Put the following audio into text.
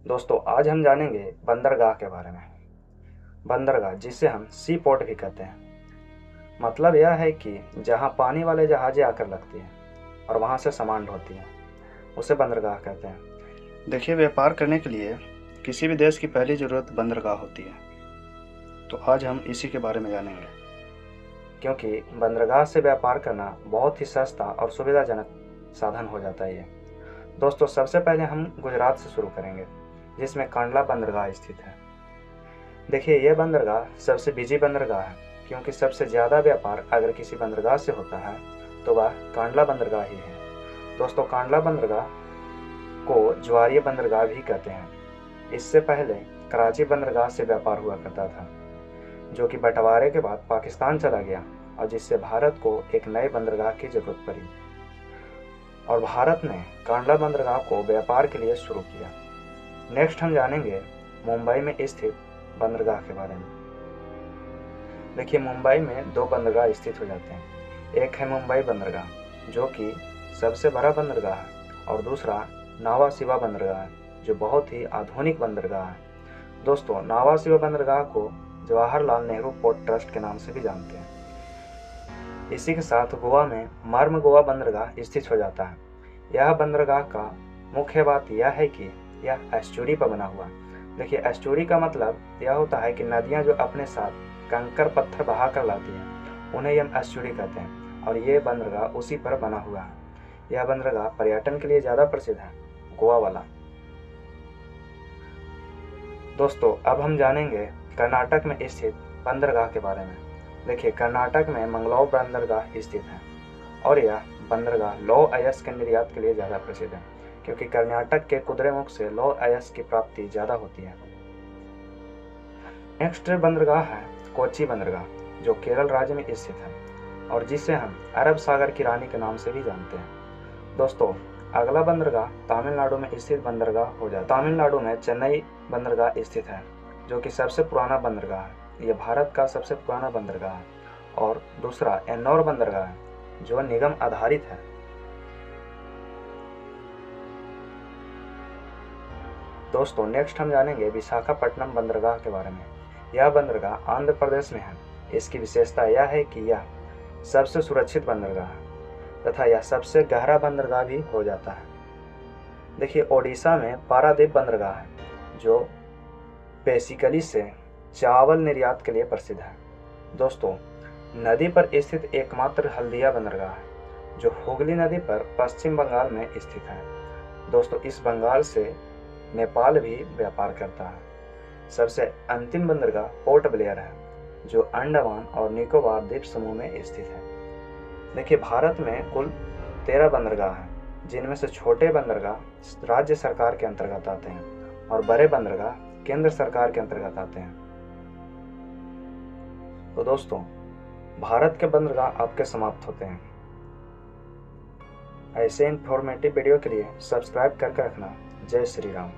दोस्तों आज हम जानेंगे बंदरगाह के बारे में। बंदरगाह जिसे हम सी पोर्ट भी कहते हैं, मतलब यह है कि जहां पानी वाले जहाजें आकर लगती हैं और वहां से सामान ढोती हैं, उसे बंदरगाह कहते हैं। देखिए, व्यापार करने के लिए किसी भी देश की पहली ज़रूरत बंदरगाह होती है, तो आज हम इसी के बारे में जानेंगे। क्योंकि बंदरगाह से व्यापार करना बहुत ही सस्ता और सुविधाजनक साधन हो जाता है। दोस्तों सबसे पहले हम गुजरात से शुरू करेंगे, जिसमें कांडला बंदरगाह स्थित है। देखिए, यह बंदरगाह सबसे बिजी बंदरगाह है, क्योंकि सबसे ज़्यादा व्यापार अगर किसी बंदरगाह से होता है तो वह कांडला बंदरगाह ही है। दोस्तों कांडला बंदरगाह को ज्वारीय बंदरगाह भी कहते हैं। इससे पहले कराची बंदरगाह से व्यापार हुआ करता था, जो कि बंटवारे के बाद पाकिस्तान चला गया और जिससे भारत को एक नए बंदरगाह की जरूरत पड़ी और भारत ने कांडला बंदरगाह को व्यापार के लिए शुरू किया। नेक्स्ट हम जानेंगे मुंबई में स्थित बंदरगाह के बारे में। देखिए, मुंबई में दो बंदरगाह स्थित हो जाते हैं। एक है मुंबई बंदरगाह, जो कि सबसे बड़ा बंदरगाह है, और दूसरा नावा शिवा बंदरगाह है, जो बहुत ही आधुनिक बंदरगाह है। दोस्तों नावा शिवा बंदरगाह को जवाहरलाल नेहरू पोर्ट ट्रस्ट के नाम से भी जानते हैं। इसी के साथ गोवा में मर्म गोवा बंदरगाह स्थित हो जाता है। यह बंदरगाह का मुख्य बात यह है कि यह एस्चुरी पर बना हुआ है। देखिए, एस्चुरी का मतलब यह होता है कि नदियां जो अपने साथ कंकर पत्थर बहा कर लाती हैं, उन्हें हम एस्चुरी कहते हैं, और ये बंदरगाह उसी पर बना हुआ है। यह बंदरगाह पर्यटन के लिए ज़्यादा प्रसिद्ध है, गोवा वाला। दोस्तों अब हम जानेंगे कर्नाटक में स्थित बंदरगाह के बारे में। देखिए, कर्नाटक में मंगलौर बंदरगाह स्थित है और यह बंदरगाह लौह अयस्क के निर्यात के लिए ज़्यादा प्रसिद्ध है, क्योंकि कर्नाटक के कुद्रेमुख से लौह अयस्क की प्राप्ति ज़्यादा होती है। नेक्स्ट बंदरगाह है कोच्चि बंदरगाह, जो केरल राज्य में स्थित है और जिसे हम अरब सागर की रानी के नाम से भी जानते हैं। दोस्तों अगला बंदरगाह तमिलनाडु में स्थित बंदरगाह हो जाता है। तमिलनाडु में चेन्नई बंदरगाह स्थित है, जो कि सबसे पुराना बंदरगाह है। यह भारत का सबसे पुराना बंदरगाह है। और दूसरा एन्नौर बंदरगाह है, जो निगम आधारित है। दोस्तों नेक्स्ट हम जानेंगे विशाखापट्टनम बंदरगाह के बारे में। यह बंदरगाह आंध्र प्रदेश में है। इसकी विशेषता यह है कि यह सबसे सुरक्षित बंदरगाह है तथा यह सबसे गहरा बंदरगाह भी हो जाता है। देखिए, ओडिशा में पारादीप बंदरगाह है, जो बेसिकली से चावल निर्यात के लिए प्रसिद्ध है। दोस्तों नदी पर स्थित एकमात्र हल्दिया बंदरगाह है, जो हुगली नदी पर पश्चिम बंगाल में स्थित है। दोस्तों इस बंगाल से नेपाल भी व्यापार करता है। सबसे अंतिम बंदरगाह पोर्ट ब्लेयर है, जो अंडमान और निकोबार द्वीप समूह में स्थित है। देखिए, भारत में कुल 13 बंदरगाह हैं, जिनमें से छोटे बंदरगाह राज्य सरकार के अंतर्गत आते हैं और बड़े बंदरगाह केंद्र सरकार के अंतर्गत आते हैं। तो दोस्तों भारत के बंदरगाह आपके समाप्त होते हैं। ऐसे इंफॉर्मेटिव वीडियो के लिए सब्सक्राइब करके रखना। जय श्री राम।